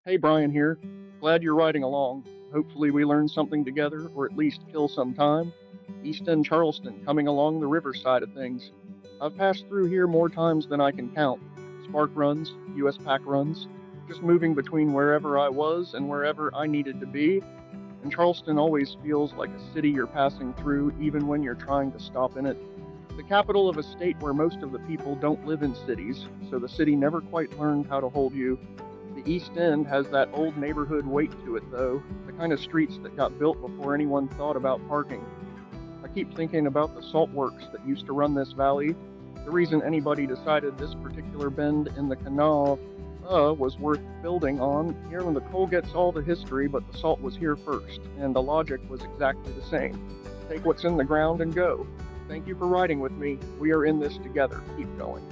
Hey, Brian here. Glad you're riding along. Hopefully, we learn something together, or at least kill some time. East End Charleston, coming along the river side of things. I've passed through here more times than I can count. Spark runs, US pack runs, just moving between wherever I was and wherever I needed to be. And Charleston always feels like a city you're passing through, even when you're trying to stop in it. The capital of a state where most of the people don't live in cities, so the city never quite learned how to hold you. The East End has that old neighborhood weight to it, though, the kind of streets that got built before anyone thought about parking. I keep thinking about the salt works that used to run this valley. The reason anybody decided this particular bend in the Kanawha was worth building on. Here, when the coal gets all the history, but the salt was here first, and the logic was exactly the same. Take what's in the ground and go. Thank you for riding with me. We are in this together. Keep going.